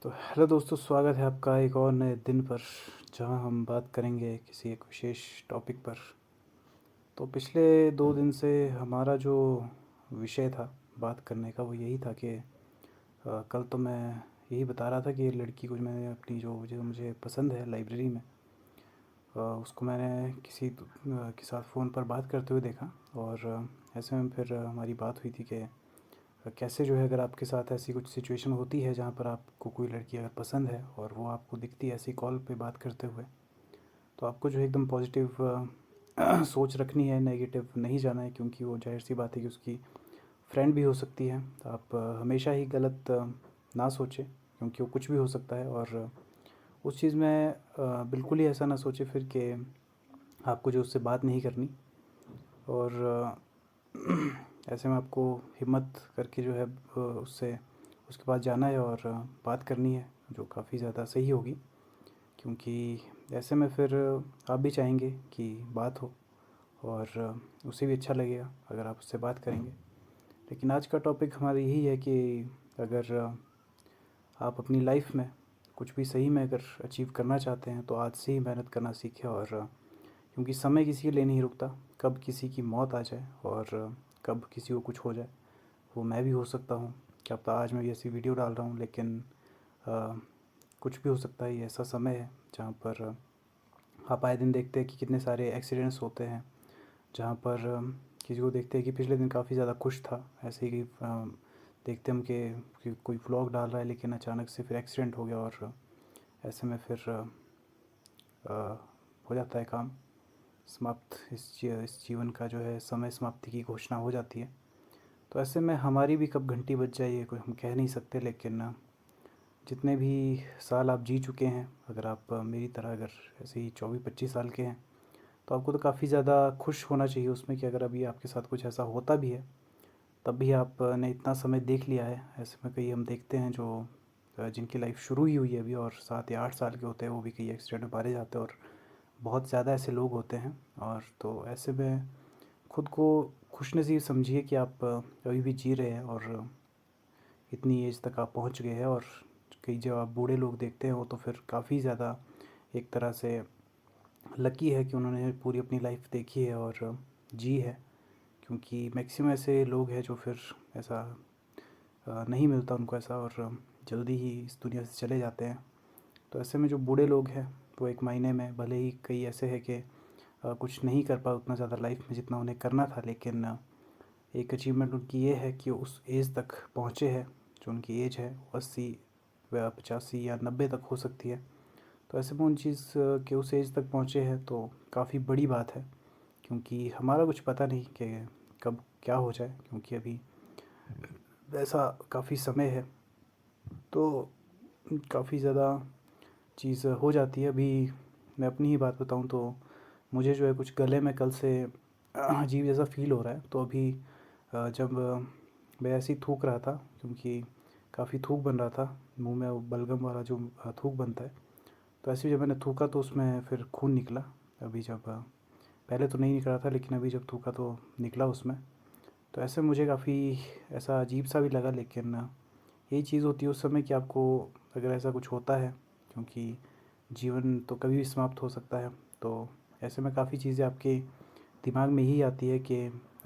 तो हेलो दोस्तों, स्वागत है आपका एक और नए दिन पर, जहां हम बात करेंगे किसी एक विशेष टॉपिक पर। तो पिछले 2 दिन से हमारा जो विषय था बात करने का वो यही था कि कल तो मैं यही बता रहा था कि लड़की को मैंने अपनी जो मुझे पसंद है लाइब्रेरी में, उसको मैंने किसी के साथ फ़ोन पर बात करते हुए देखा। और ऐसे में फिर हमारी बात हुई थी कि कैसे जो है, अगर आपके साथ ऐसी कुछ सिचुएशन होती है जहाँ पर आपको कोई लड़की अगर पसंद है और वो आपको दिखती है ऐसी कॉल पे बात करते हुए, तो आपको जो है एकदम पॉजिटिव सोच रखनी है, नेगेटिव नहीं जाना है, क्योंकि वो जाहिर सी बात है कि उसकी फ्रेंड भी हो सकती है। तो आप हमेशा ही गलत ना सोचें, क्योंकि वो कुछ भी हो सकता है। और उस चीज़ में बिल्कुल ही ऐसा ना सोचें फिर कि आपको जो उससे बात नहीं करनी। और ऐसे में आपको हिम्मत करके जो है उससे उसके पास जाना है और बात करनी है, जो काफ़ी ज़्यादा सही होगी। क्योंकि ऐसे में फिर आप भी चाहेंगे कि बात हो, और उसे भी अच्छा लगेगा अगर आप उससे बात करेंगे। लेकिन आज का टॉपिक हमारा यही है कि अगर आप अपनी लाइफ में कुछ भी सही में अगर अचीव करना चाहते हैं तो आज से ही मेहनत करना सीखें। और क्योंकि समय किसी के लिए नहीं रुकता, कब किसी की मौत आ जाए और कब किसी को कुछ हो जाए, वो मैं भी हो सकता हूँ। क्या पता आज मैं भी ऐसी वीडियो डाल रहा हूँ, लेकिन अ, कुछ भी हो सकता है। ये ऐसा समय है जहाँ पर आप आए दिन देखते हैं कि कितने सारे एक्सीडेंट्स होते हैं, जहाँ पर किसी को देखते हैं कि पिछले दिन काफ़ी ज़्यादा खुश था, ऐसे ही देखते हम कि कोई व्लॉग डाल रहा है, लेकिन अचानक से फिर एक्सीडेंट हो गया। और ऐसे में फिर हो जाता है काम समाप्त, इस जीवन का जो है समय समाप्ति की घोषणा हो जाती है। तो ऐसे में हमारी भी कब घंटी बज जाए ये कोई हम कह नहीं सकते, लेकिन जितने भी साल आप जी चुके हैं, अगर आप मेरी तरह अगर ऐसे ही 24-25 साल के हैं, तो आपको तो काफ़ी ज़्यादा खुश होना चाहिए उसमें कि अगर अभी आपके साथ कुछ ऐसा होता भी है, तब भी आपने इतना समय देख लिया है। ऐसे में कई हम देखते हैं जो जिनकी लाइफ शुरू ही हुई है अभी और 7 या 8 साल के होते हैं, वो भी कई एक्सीडेंट में मारे जाते हैं। और बहुत ज़्यादा ऐसे लोग होते हैं। और तो ऐसे में खुद को खुशनसीब समझिए कि आप अभी भी जी रहे हैं और इतनी एज तक आप पहुंच गए हैं। और कई जब आप बूढ़े लोग देखते हैं वो तो फिर काफ़ी ज़्यादा एक तरह से लकी है कि उन्होंने पूरी अपनी लाइफ देखी है और जी है। क्योंकि मैक्सिमम ऐसे लोग हैं जो फिर ऐसा नहीं मिलता उनको ऐसा, और जल्दी ही इस दुनिया से चले जाते हैं। तो ऐसे में जो बूढ़े लोग हैं वो एक महीने में, भले ही कई ऐसे हैं कि कुछ नहीं कर पाए उतना ज़्यादा लाइफ में जितना उन्हें करना था, लेकिन एक अचीवमेंट उनकी ये है कि उस एज तक पहुँचे हैं। जो उनकी एज है वो 80 व 85 या 90 तक हो सकती है। तो ऐसे में उन चीज़ के उस एज तक पहुँचे हैं तो काफ़ी बड़ी बात है। क्योंकि हमारा कुछ पता नहीं कि कब क्या हो जाए, क्योंकि अभी वैसा काफ़ी समय है। तो काफ़ी ज़्यादा चीज़ हो जाती है। अभी मैं अपनी ही बात बताऊँ तो मुझे जो है कुछ गले में कल से अजीब जैसा फ़ील हो रहा है। तो अभी जब मैं ऐसे ही थूक रहा था, क्योंकि काफ़ी थूक बन रहा था मुंह में, वो बलगम वाला जो थूक बनता है, तो ऐसे ही जब मैंने थूका तो उसमें फिर खून निकला। अभी जब पहले तो नहीं निकला था, लेकिन अभी जब थूका तो निकला उसमें। तो ऐसे मुझे काफ़ी ऐसा अजीब सा भी लगा। लेकिन यही चीज़ होती है उस समय कि आपको अगर ऐसा कुछ होता है, क्योंकि जीवन तो कभी भी समाप्त हो सकता है, तो ऐसे में काफ़ी चीज़ें आपके दिमाग में यही आती है कि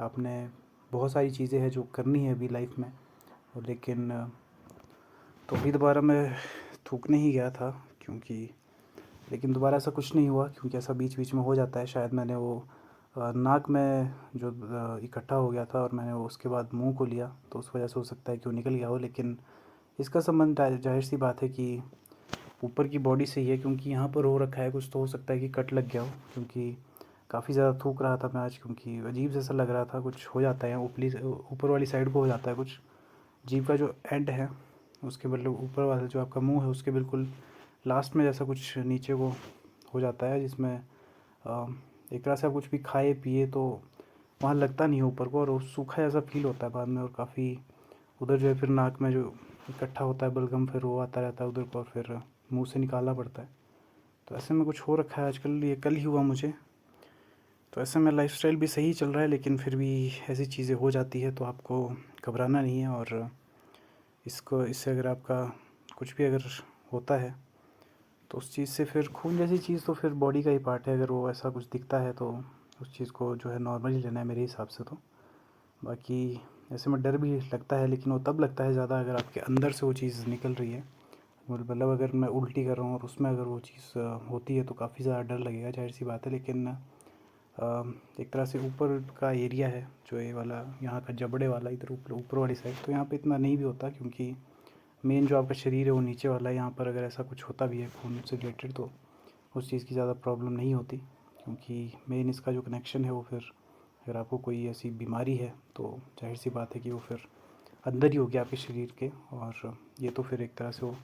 आपने बहुत सारी चीज़ें हैं जो करनी है अभी लाइफ में। और लेकिन तो अभी दोबारा मैं थूकने ही गया था, क्योंकि लेकिन दोबारा ऐसा कुछ नहीं हुआ, क्योंकि ऐसा बीच बीच में हो जाता है। शायद मैंने वो नाक में जो इकट्ठा हो गया था और मैंने वो उसके बाद मुंह को लिया, तो उस वजह से हो सकता है कि वो निकल गया हो। लेकिन इसका संबंध जाहिर सी बात है कि ऊपर की बॉडी से ही है, क्योंकि यहाँ पर हो रखा है कुछ, तो हो सकता है कि कट लग गया हो। क्योंकि काफ़ी ज़्यादा थूक रहा था मैं आज, क्योंकि अजीब जैसा लग रहा था, कुछ हो जाता है ऊपर वाली साइड को हो जाता है कुछ। जीभ का जो एंड है उसके मतलब ऊपर वाला जो आपका मुंह है उसके बिल्कुल लास्ट में जैसा कुछ नीचे को हो जाता है, जिसमें एक तरह से आप कुछ भी खाए पिए तो वहाँ लगता नहीं है ऊपर को, और वो सूखा जैसा फील होता है बाद में। और काफ़ी उधर जो है फिर नाक में जो इकट्ठा होता है बलगम, फिर वो आता रहता है उधर को, और फिर मुंह से निकालना पड़ता है। तो ऐसे में कुछ हो रखा है आजकल, ये कल ही हुआ मुझे। तो ऐसे में लाइफस्टाइल भी सही चल रहा है, लेकिन फिर भी ऐसी चीज़ें हो जाती है, तो आपको घबराना नहीं है। और इससे अगर आपका कुछ भी अगर होता है तो उस चीज़ से फिर खून जैसी चीज़ तो फिर बॉडी का ही पार्ट है, अगर वो ऐसा कुछ दिखता है तो उस चीज़ को जो है नॉर्मल ही लेना है मेरे हिसाब से। तो बाकी ऐसे में डर भी लगता है, लेकिन वो तब लगता है ज़्यादा अगर आपके अंदर से वो चीज़ निकल रही है। मतलब अगर मैं उल्टी कर रहा हूँ और उसमें अगर वो चीज़ होती है तो काफ़ी ज़्यादा डर लगेगा, जाहिर सी बात है। लेकिन एक तरह से ऊपर का एरिया है जो ये वाला, यहाँ का जबड़े वाला इधर ऊपर ऊपर वाली साइड, तो यहाँ पे इतना नहीं भी होता, क्योंकि मेन जो आपका शरीर है वो नीचे वाला है। यहाँ पर अगर ऐसा कुछ होता भी है खून से रिलेटेड तो उस चीज़ की ज़्यादा प्रॉब्लम नहीं होती, क्योंकि मेन इसका जो कनेक्शन है वो फिर अगर आपको कोई ऐसी बीमारी है तो जाहिर सी बात है कि वो फिर अंदर ही होगी आपके शरीर के। और ये तो फिर एक तरह से वो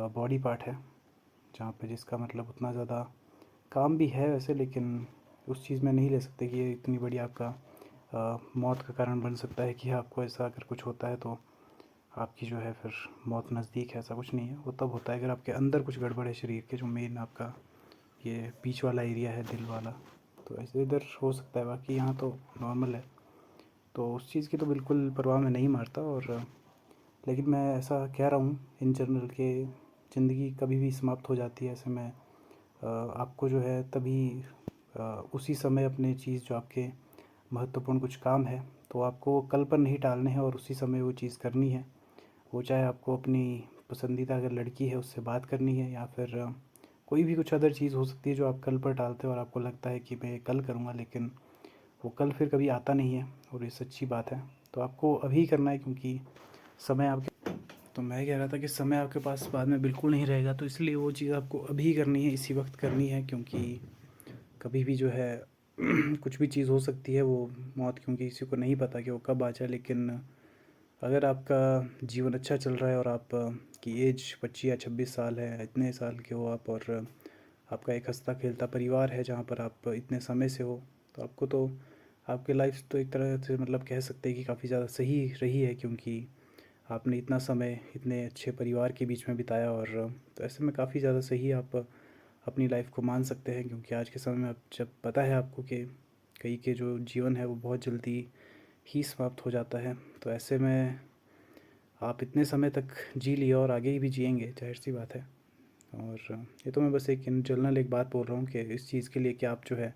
बॉडी पार्ट है जहाँ पे जिसका मतलब उतना ज़्यादा काम भी है वैसे, लेकिन उस चीज़ में नहीं ले सकते कि ये इतनी बड़ी आपका मौत का कारण बन सकता है कि आपको ऐसा अगर कुछ होता है तो आपकी जो है फिर मौत नज़दीक है। ऐसा कुछ नहीं है, वो तब होता है अगर आपके अंदर कुछ गड़बड़ है शरीर के, जो मेन आपका ये बीच वाला एरिया है दिल वाला, तो ऐसे इधर हो सकता है। बाकी यहाँ तो नॉर्मल है, तो उस चीज़ की तो बिल्कुल परवाह मैं नहीं मारता। और लेकिन मैं ऐसा कह रहा हूँ इन जनरल के ज़िंदगी कभी भी समाप्त हो जाती है, ऐसे में आपको जो है तभी उसी समय अपने चीज़ जो आपके महत्वपूर्ण कुछ काम है तो आपको कल पर नहीं टालने हैं और उसी समय वो चीज़ करनी है। वो चाहे आपको अपनी पसंदीदा अगर लड़की है उससे बात करनी है, या फिर कोई भी कुछ अदर चीज़ हो सकती है जो आप कल पर टालते हो और आपको लगता है कि मैं कल करूँगा, लेकिन वो कल फिर कभी आता नहीं है और ये सच्ची बात है। तो आपको अभी करना है, क्योंकि समय आपके तो मैं कह रहा था कि समय आपके पास बाद में बिल्कुल नहीं रहेगा, तो इसलिए वो चीज़ आपको अभी करनी है, इसी वक्त करनी है। क्योंकि कभी भी जो है कुछ भी चीज़ हो सकती है वो मौत, क्योंकि किसी को नहीं पता कि वो कब आ जाए। लेकिन अगर आपका जीवन अच्छा चल रहा है और आप की एज 25 या 26 साल है, इतने साल के हो आप, और आपका एक हंसता खेलता परिवार है जहाँ पर आप इतने समय से हो, तो आपको तो आपकी लाइफ तो एक तरह से मतलब कह सकते हैं कि काफ़ी ज़्यादा सही रही है, क्योंकि आपने इतना समय इतने अच्छे परिवार के बीच में बिताया। और तो ऐसे में काफ़ी ज़्यादा सही आप अपनी लाइफ को मान सकते हैं, क्योंकि आज के समय में अब जब पता है आपको कि कई के जो जीवन है वो बहुत जल्दी ही समाप्त हो जाता है, तो ऐसे में आप इतने समय तक जी लिए और आगे ही भी जिएंगे, जाहिर सी बात है। और ये तो मैं बस एक इन जनरल एक बात बोल रहा हूँ कि इस चीज़ के लिए कि आप जो है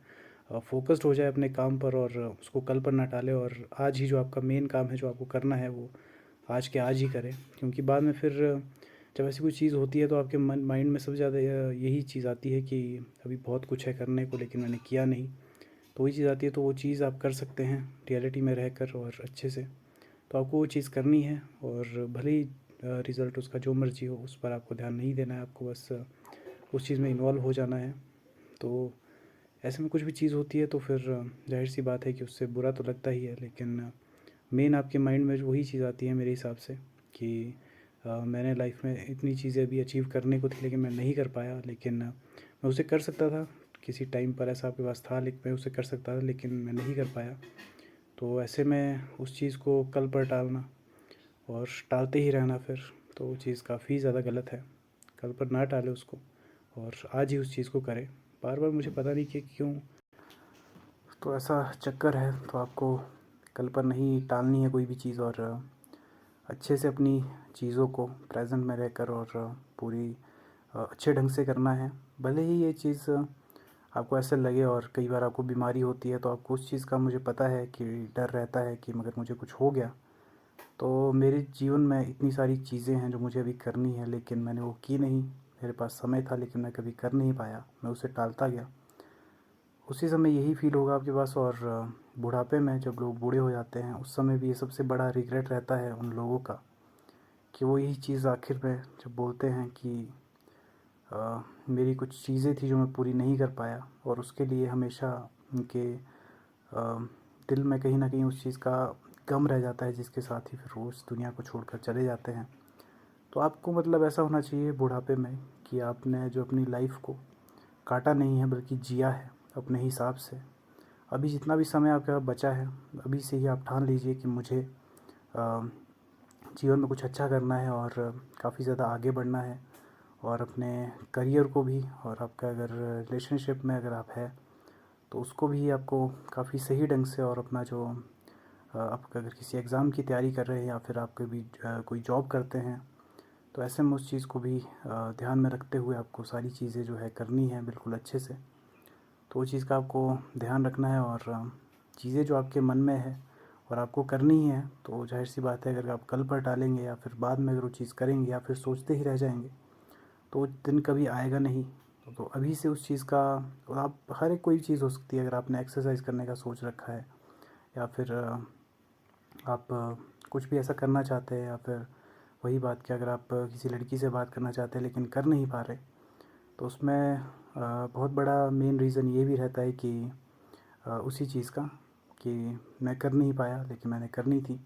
फोकस्ड हो जाए अपने काम पर और उसको कल पर ना टालें, और आज ही जो आपका मेन काम है जो आपको करना है वो आज के आज ही करें। क्योंकि बाद में फिर जब ऐसी कोई चीज़ होती है तो आपके मन माइंड में सबसे ज़्यादा यही चीज़ आती है कि अभी बहुत कुछ है करने को लेकिन मैंने किया नहीं। तो वही चीज़ आती है, तो वो चीज़ आप कर सकते हैं रियलिटी में रहकर और अच्छे से। तो आपको वो चीज़ करनी है, और भले ही रिज़ल्ट उसका जो मर्ज़ी हो उस पर आपको ध्यान नहीं देना है, आपको बस उस चीज़ में इन्वॉल्व हो जाना है। तो ऐसे में कुछ भी चीज़ होती है तो फिर जाहिर सी बात है कि उससे बुरा तो लगता ही है, लेकिन मेन आपके माइंड में जो वही चीज़ आती है मेरे हिसाब से कि मैंने लाइफ में इतनी चीज़ें अभी अचीव करने को थी लेकिन मैं नहीं कर पाया, लेकिन मैं उसे कर सकता था। किसी टाइम पर ऐसा आपके पास था, लेकिन मैं उसे कर सकता था लेकिन मैं नहीं कर पाया। तो ऐसे में उस चीज़ को कल पर टालना और टालते ही रहना फिर, तो वो चीज़ काफ़ी ज़्यादा गलत है। कल पर ना टालें उसको और आज ही उस चीज़ को करें। बार बार मुझे पता नहीं कि क्यों तो ऐसा चक्कर है, तो आपको कल पर नहीं टालनी है कोई भी चीज़, और अच्छे से अपनी चीज़ों को प्रेजेंट में रहकर और पूरी अच्छे ढंग से करना है। भले ही ये चीज़ आपको ऐसे लगे, और कई बार आपको बीमारी होती है तो आपको उस चीज़ का मुझे पता है कि डर रहता है कि मगर मुझे कुछ हो गया तो मेरे जीवन में इतनी सारी चीज़ें हैं जो मुझे अभी करनी है लेकिन मैंने वो की नहीं। मेरे पास समय था लेकिन मैं कभी कर नहीं पाया, मैं उसे टालता गया। उसी समय यही फ़ील होगा आपके पास। और बुढ़ापे में जब लोग बूढ़े हो जाते हैं उस समय भी ये सबसे बड़ा रिग्रेट रहता है उन लोगों का, कि वो यही चीज़ आखिर में जब बोलते हैं कि मेरी कुछ चीज़ें थी जो मैं पूरी नहीं कर पाया, और उसके लिए हमेशा उनके दिल में कहीं ना कहीं उस चीज़ का गम रह जाता है, जिसके साथ ही फिर वो इस दुनिया को छोड़कर चले जाते हैं। तो आपको मतलब ऐसा होना चाहिए बुढ़ापे में कि आपने जो अपनी लाइफ को काटा नहीं है बल्कि जिया है अपने हिसाब से। अभी जितना भी समय आपके पास बचा है अभी से ही आप ठान लीजिए कि मुझे जीवन में कुछ अच्छा करना है और काफ़ी ज़्यादा आगे बढ़ना है, और अपने करियर को भी, और आपका अगर रिलेशनशिप में अगर आप है तो उसको भी आपको काफ़ी सही ढंग से, और अपना जो आप अगर किसी एग्ज़ाम की तैयारी कर रहे हैं या फिर आप कभी कोई जॉब करते हैं तो ऐसे में उस चीज़ को भी ध्यान में रखते हुए आपको सारी चीज़ें जो है करनी है बिल्कुल अच्छे से। तो वो चीज़ का आपको ध्यान रखना है, और चीज़ें जो आपके मन में है और आपको करनी ही है, तो ज़ाहिर सी बात है अगर आप कल पर टालेंगे या फिर बाद में अगर वो चीज़ करेंगे या फिर सोचते ही रह जाएंगे, तो वो दिन कभी आएगा नहीं। तो अभी से उस चीज़ का, और आप हर एक कोई चीज़ हो सकती है, अगर आपने एक्सरसाइज करने का सोच रखा है या फिर आप कुछ भी ऐसा करना चाहते हैं, या फिर वही बात कि अगर आप किसी लड़की से बात करना चाहते हैं लेकिन कर नहीं पा रहे, तो उसमें बहुत बड़ा मेन रीज़न ये भी रहता है कि उसी चीज़ का, कि मैं कर नहीं पाया लेकिन मैंने करनी थी।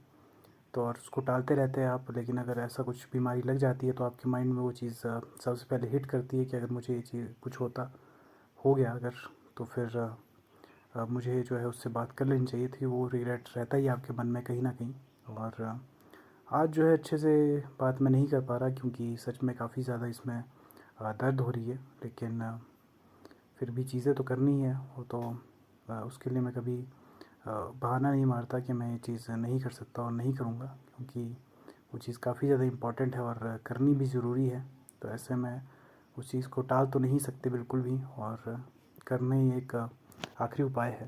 तो और उसको टालते रहते हैं आप, लेकिन अगर ऐसा कुछ बीमारी लग जाती है तो आपके माइंड में वो चीज़ सबसे पहले हिट करती है कि अगर मुझे ये चीज़ कुछ हो गया अगर, तो फिर मुझे जो है उससे बात कर लेनी चाहिए थी। वो रिग्रेट रहता ही है आपके मन में कहीं ना कहीं। और आज जो है अच्छे से बात मैं नहीं कर पा रहा, क्योंकि सच में काफ़ी ज़्यादा इसमें दर्द हो रही है, लेकिन फिर भी चीज़ें तो करनी है। वो तो उसके लिए मैं कभी बहाना नहीं मारता कि मैं ये चीज़ नहीं कर सकता और नहीं करूँगा, क्योंकि वो चीज़ काफ़ी ज़्यादा इम्पोर्टेंट है और करनी भी ज़रूरी है। तो ऐसे में उस चीज़ को टाल तो नहीं सकते बिल्कुल भी, और करना ही एक आखिरी उपाय है।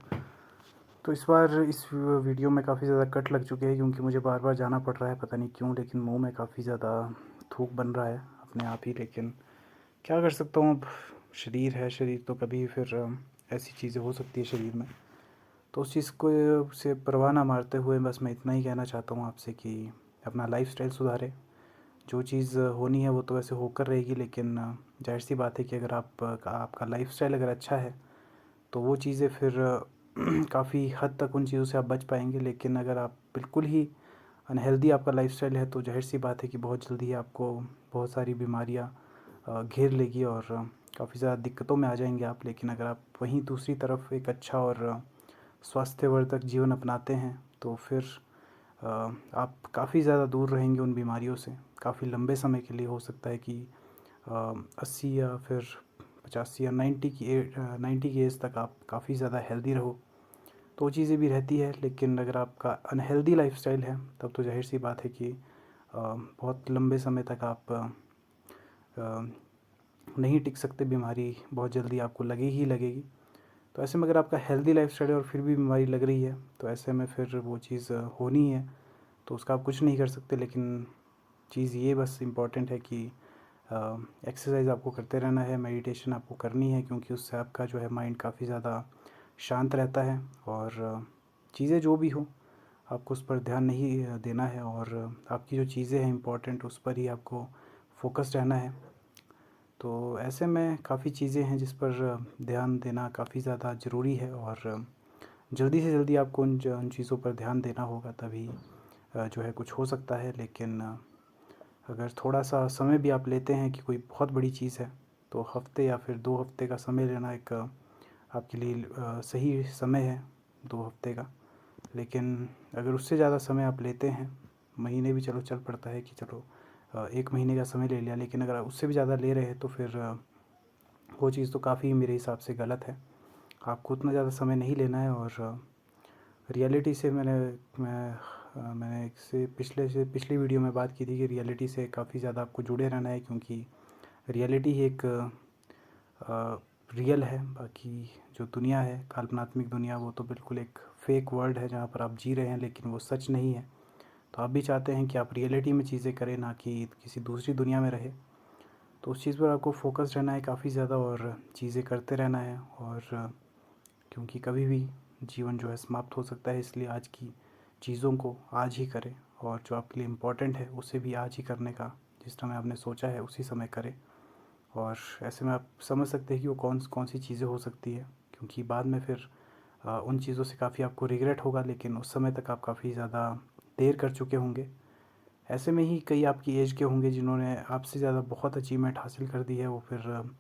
तो इस बार इस वीडियो में काफ़ी ज़्यादा कट लग चुके हैं, क्योंकि मुझे बार बार जाना पड़ रहा है, पता नहीं क्यों, लेकिन मुंह में काफ़ी ज़्यादा थूक बन रहा है अपने आप ही। लेकिन क्या कर सकता हूँ अब, शरीर है, शरीर तो कभी फिर ऐसी चीज़ें हो सकती है शरीर में। तो उस चीज़ को से परवाह ना मारते हुए बस मैं इतना ही कहना चाहता हूँ आपसे कि अपना लाइफस्टाइल सुधारें। जो चीज़ होनी है वो तो वैसे होकर रहेगी, लेकिन जाहिर सी बात है कि अगर आपका लाइफस्टाइल अगर अच्छा है तो वो चीज़ें फिर काफ़ी हद तक उन चीज़ों से आप बच पाएंगे। लेकिन अगर आप बिल्कुल ही अनहेल्दी आपका लाइफस्टाइल है, तो जाहिर सी बात है कि बहुत जल्दी ही आपको बहुत सारी बीमारियाँ घेर लेगी और काफ़ी ज़्यादा दिक्कतों में आ जाएंगे आप। लेकिन अगर आप वहीं दूसरी तरफ एक अच्छा और स्वास्थ्यवर्धक जीवन अपनाते हैं, तो फिर आप काफ़ी ज़्यादा दूर रहेंगे उन बीमारियों से। काफ़ी लंबे समय के लिए, हो सकता है कि 80 या फिर 85 या 90 की एज तक आप काफ़ी ज़्यादा हेल्दी रहो। तो वो चीज़ें भी रहती है। लेकिन अगर आपका अनहेल्दी लाइफस्टाइल है, तब तो जाहिर सी बात है कि बहुत लंबे समय तक आप नहीं टिक सकते, बीमारी बहुत जल्दी आपको लगेगी ही लगेगी। तो ऐसे में अगर आपका हेल्दी लाइफस्टाइल है और फिर भी बीमारी लग रही है, तो ऐसे में फिर वो चीज़ होनी है, तो उसका आप कुछ नहीं कर सकते। लेकिन चीज़ ये बस इम्पॉर्टेंट है कि एक्सरसाइज आपको करते रहना है, मेडिटेशन आपको करनी है, क्योंकि उससे आपका जो है माइंड काफ़ी ज़्यादा शांत रहता है। और चीज़ें जो भी हो, आपको उस पर ध्यान नहीं देना है, और आपकी जो चीज़ें हैं इम्पोर्टेंट, उस पर ही आपको फोकस रहना है। तो ऐसे में काफ़ी चीज़ें हैं जिस पर ध्यान देना काफ़ी ज़्यादा ज़रूरी है, और जल्दी से जल्दी आपको उन चीज़ों पर ध्यान देना होगा, तभी जो है कुछ हो सकता है। लेकिन अगर थोड़ा सा समय भी आप लेते हैं कि कोई बहुत बड़ी चीज़ है, तो हफ्ते या फिर 2 हफ्ते का समय लेना एक आपके लिए सही समय है, 2 हफ्ते का। लेकिन अगर उससे ज़्यादा समय आप लेते हैं, महीने भी चलो चल पड़ता है कि चलो 1 महीने का समय ले लिया, लेकिन अगर आप उससे भी ज़्यादा ले रहे हैं, तो फिर वो चीज़ तो काफ़ी मेरे हिसाब से गलत है। आपको उतना ज़्यादा समय नहीं लेना है। और रियलिटी से मैंने पिछली वीडियो में बात की थी कि रियलिटी से काफ़ी ज़्यादा आपको जुड़े रहना है, क्योंकि रियलिटी ही एक रियल है। बाकी जो दुनिया है, काल्पनिक दुनिया, वो तो बिल्कुल एक फेक वर्ल्ड है जहाँ पर आप जी रहे हैं, लेकिन वो सच नहीं है। तो आप भी चाहते हैं कि आप रियलिटी में चीज़ें करें, ना कि किसी दूसरी दुनिया में रहे। तो उस चीज़ पर आपको फोकस रहना है काफ़ी ज़्यादा, और चीज़ें करते रहना है। और क्योंकि कभी भी जीवन जो है समाप्त हो सकता है, इसलिए आज की चीज़ों को आज ही करें, और जो आपके लिए इम्पोर्टेंट है उसे भी आज ही करने का, जिस समय आपने सोचा है उसी समय करें। और ऐसे में आप समझ सकते हैं कि वो कौन कौन सी चीज़ें हो सकती है, क्योंकि बाद में फिर उन चीज़ों से काफ़ी आपको रिग्रेट होगा, लेकिन उस समय तक आप काफ़ी ज़्यादा देर कर चुके होंगे। ऐसे में ही कई आपकी एज के होंगे जिन्होंने आपसे ज़्यादा बहुत अचीवमेंट हासिल कर दी है। वो फिर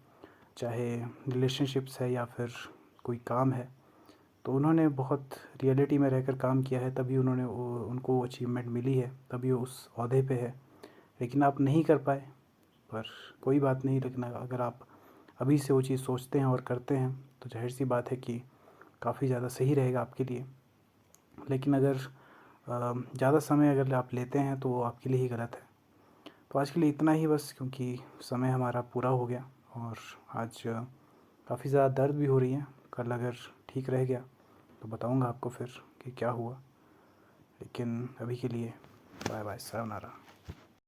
चाहे रिलेशनशिप्स है या फिर कोई काम है, तो उन्होंने बहुत रियलिटी में रहकर काम किया है, तभी उनको अचीवमेंट मिली है, तभी वो उस ओहदे पे है। लेकिन आप नहीं कर पाए, पर कोई बात नहीं। लेकिन अगर आप अभी से वो चीज़ सोचते हैं और करते हैं, तो जाहिर सी बात है कि काफ़ी ज़्यादा सही रहेगा आपके लिए। लेकिन अगर ज़्यादा समय अगर आप लेते हैं, तो वो आपके लिए ही गलत है। तो आज के लिए इतना ही बस, क्योंकि समय हमारा पूरा हो गया और आज काफ़ी ज़्यादा दर्द भी हो रही है। कल अगर ठीक रह गया तो बताऊंगा आपको फिर कि क्या हुआ, लेकिन अभी के लिए बाय बाय, सायोनारा।